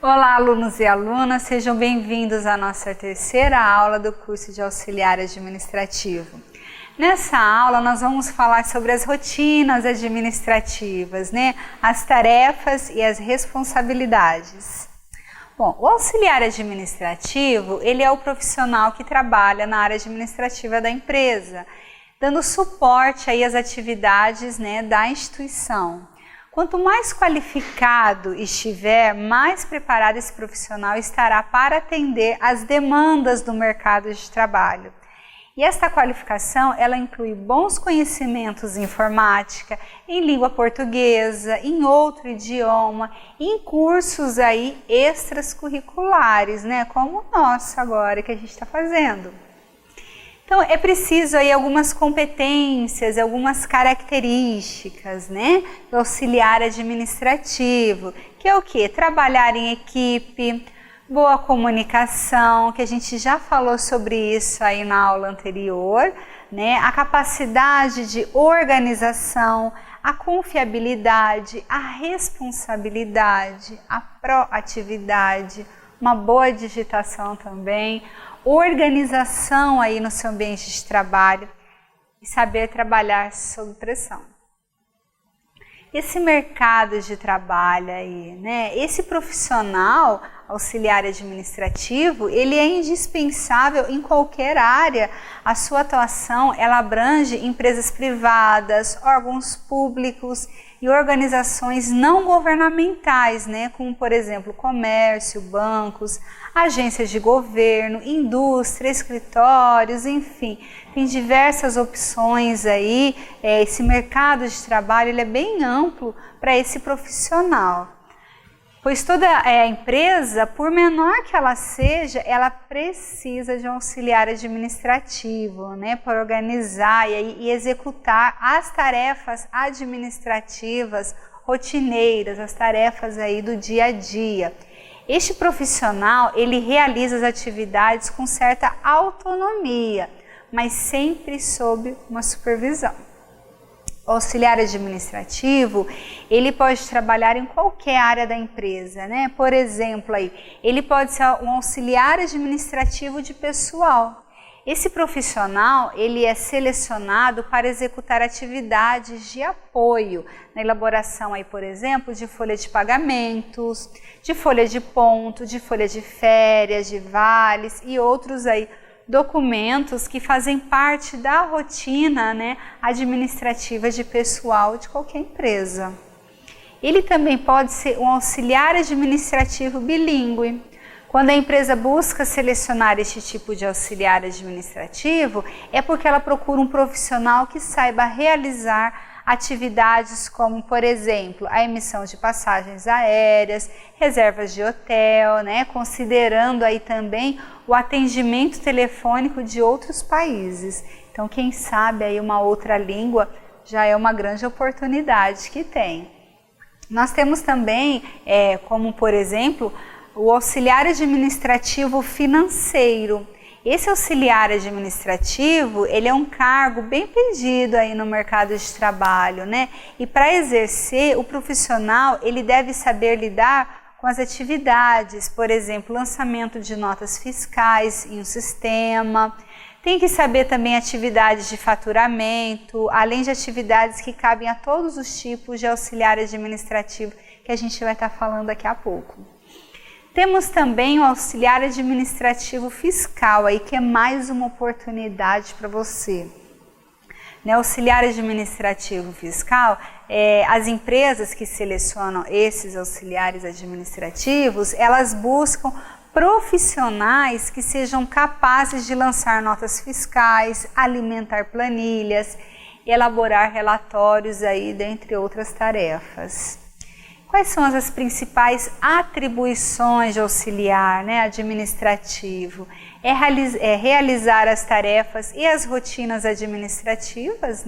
Olá, alunos e alunas, sejam bem-vindos à nossa terceira aula do curso de auxiliar administrativo. Nessa aula nós vamos falar sobre as rotinas administrativas, as tarefas e as responsabilidades. Bom, o auxiliar administrativo, ele é o profissional que trabalha na área administrativa da empresa, dando suporte aí às atividades da instituição. Quanto mais qualificado estiver, mais preparado esse profissional estará para atender às demandas do mercado de trabalho. E esta qualificação, ela inclui bons conhecimentos em informática, em língua portuguesa, em outro idioma, em cursos aí extracurriculares, como o nosso agora que a gente está fazendo. Então, é preciso aí algumas competências, algumas características, do auxiliar administrativo, que é o quê? Trabalhar em equipe, boa comunicação, que a gente já falou sobre isso aí na aula anterior, a capacidade de organização, a confiabilidade, a responsabilidade, a proatividade, uma boa digitação também, organização aí no seu ambiente de trabalho e saber trabalhar sob pressão. Esse mercado de trabalho aí, esse profissional auxiliar administrativo, ele é indispensável em qualquer área. A sua atuação, ela abrange empresas privadas, órgãos públicos e organizações não governamentais, como por exemplo comércio, bancos, agências de governo, indústria, escritórios, enfim, tem diversas opções aí. Esse mercado de trabalho ele é bem amplo para esse profissional, pois toda empresa, por menor que ela seja, ela precisa de um auxiliar administrativo, para organizar e executar as tarefas administrativas rotineiras, as tarefas aí do dia a dia. Este profissional, ele realiza as atividades com certa autonomia, mas sempre sob uma supervisão. O auxiliar administrativo, ele pode trabalhar em qualquer área da empresa, Por exemplo, ele pode ser um auxiliar administrativo de pessoal. Esse profissional, ele é selecionado para executar atividades de apoio na elaboração, por exemplo, de folha de pagamentos, de folha de ponto, de folha de férias, de vales e outros documentos que fazem parte da rotina administrativa de pessoal de qualquer empresa. Ele também pode ser um auxiliar administrativo bilíngue. Quando a empresa busca selecionar este tipo de auxiliar administrativo, é porque ela procura um profissional que saiba realizar atividades como, por exemplo, a emissão de passagens aéreas, reservas de hotel, considerando aí também o atendimento telefônico de outros países. Então, quem sabe aí uma outra língua já é uma grande oportunidade que tem. Nós temos também, como por exemplo, o auxiliar administrativo financeiro. Esse auxiliar administrativo, ele é um cargo bem pedido aí no mercado de trabalho, E para exercer, o profissional, ele deve saber lidar com as atividades, por exemplo, lançamento de notas fiscais em um sistema. Tem que saber também atividades de faturamento, além de atividades que cabem a todos os tipos de auxiliar administrativo que a gente vai estar falando daqui a pouco. Temos também o auxiliar administrativo fiscal, que é mais uma oportunidade para você. Auxiliar administrativo fiscal, as empresas que selecionam esses auxiliares administrativos, elas buscam profissionais que sejam capazes de lançar notas fiscais, alimentar planilhas, elaborar relatórios dentre outras tarefas. Quais são as principais atribuições de auxiliar administrativo? É realizar as tarefas e as rotinas administrativas,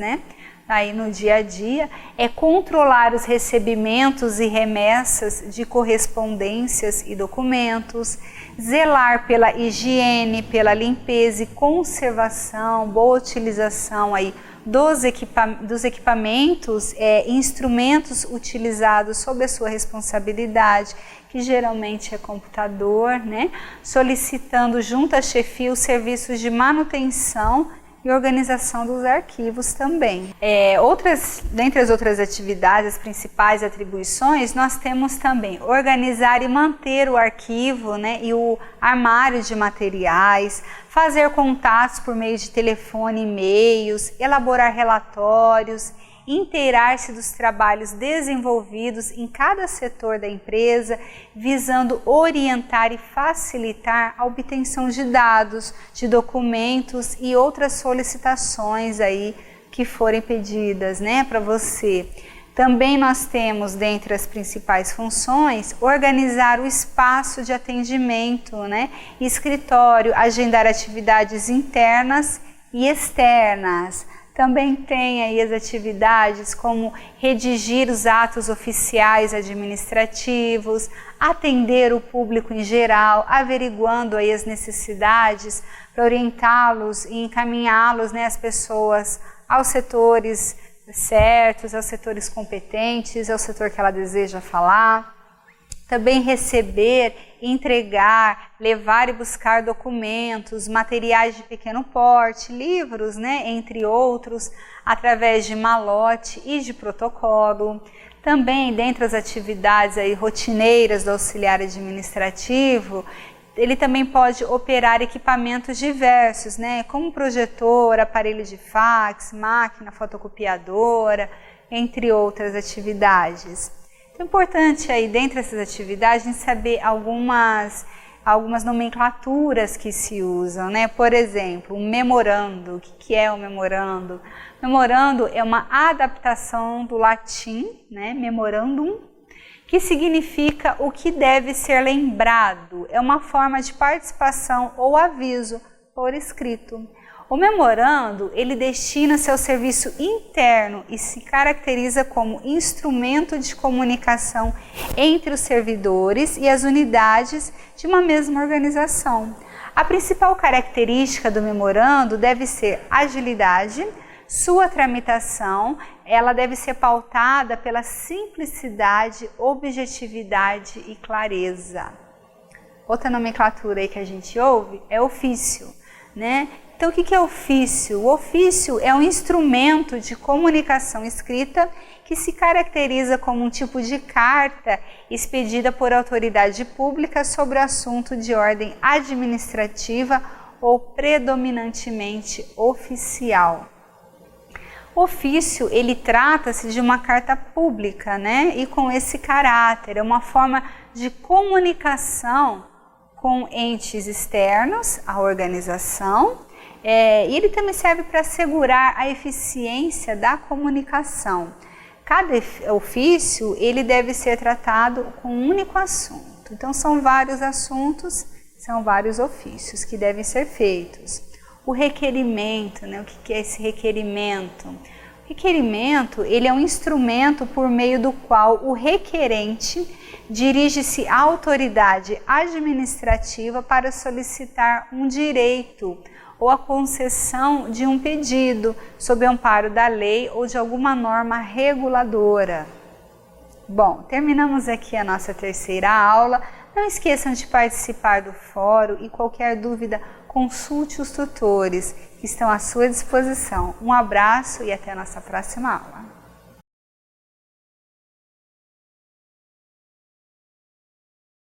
aí no dia a dia, é controlar os recebimentos e remessas de correspondências e documentos, zelar pela higiene, pela limpeza e conservação, boa utilização dos equipamentos e instrumentos utilizados sob a sua responsabilidade, que geralmente é computador, né? Solicitando junto à chefia os serviços de manutenção e organização dos arquivos também. Dentre as outras atividades, as principais atribuições, nós temos também organizar e manter o arquivo, né, e o armário de materiais, fazer contatos por meio de telefone, e-mails, elaborar relatórios, inteirar-se dos trabalhos desenvolvidos em cada setor da empresa, visando orientar e facilitar a obtenção de dados, de documentos e outras solicitações aí que forem pedidas, né, para você. Também nós temos, dentre as principais funções, organizar o espaço de atendimento, né, escritório, agendar atividades internas e externas. Também tem aí as atividades como redigir os atos oficiais administrativos, atender o público em geral, averiguando aí as necessidades para orientá-los e encaminhá-los, né, as pessoas aos setores certos, aos setores competentes, ao setor que ela deseja falar. Também receber, entregar, levar e buscar documentos, materiais de pequeno porte, livros, né, entre outros, através de malote e de protocolo. Também, dentre as atividades aí, rotineiras do auxiliar administrativo, ele também pode operar equipamentos diversos, né, como projetor, aparelho de fax, máquina fotocopiadora, entre outras atividades. É importante aí, dentre essas atividades, a gente saber algumas nomenclaturas que se usam, né? Por exemplo, um memorando. O que é um memorando? Memorando é uma adaptação do latim, né? Memorandum, que significa o que deve ser lembrado. É uma forma de participação ou aviso por escrito. O memorando, ele destina-se ao serviço interno e se caracteriza como instrumento de comunicação entre os servidores e as unidades de uma mesma organização. A principal característica do memorando deve ser agilidade, sua tramitação, ela deve ser pautada pela simplicidade, objetividade e clareza. Outra nomenclatura aí que a gente ouve é ofício, né? Então, o que é ofício? O ofício é um instrumento de comunicação escrita que se caracteriza como um tipo de carta expedida por autoridade pública sobre o assunto de ordem administrativa ou predominantemente oficial. O ofício, ele trata-se de uma carta pública, né? E com esse caráter, é uma forma de comunicação com entes externos à organização. E ele também serve para assegurar a eficiência da comunicação. Cada ofício, ele deve ser tratado com um único assunto. Então, são vários assuntos, são vários ofícios que devem ser feitos. O requerimento, né? O que é esse requerimento? O requerimento, ele é um instrumento por meio do qual o requerente dirige-se à autoridade administrativa para solicitar um direito ou a concessão de um pedido sob o amparo da lei ou de alguma norma reguladora. Bom, terminamos aqui a nossa terceira aula. Não esqueçam de participar do fórum e qualquer dúvida, consulte os tutores que estão à sua disposição. Um abraço e até a nossa próxima aula.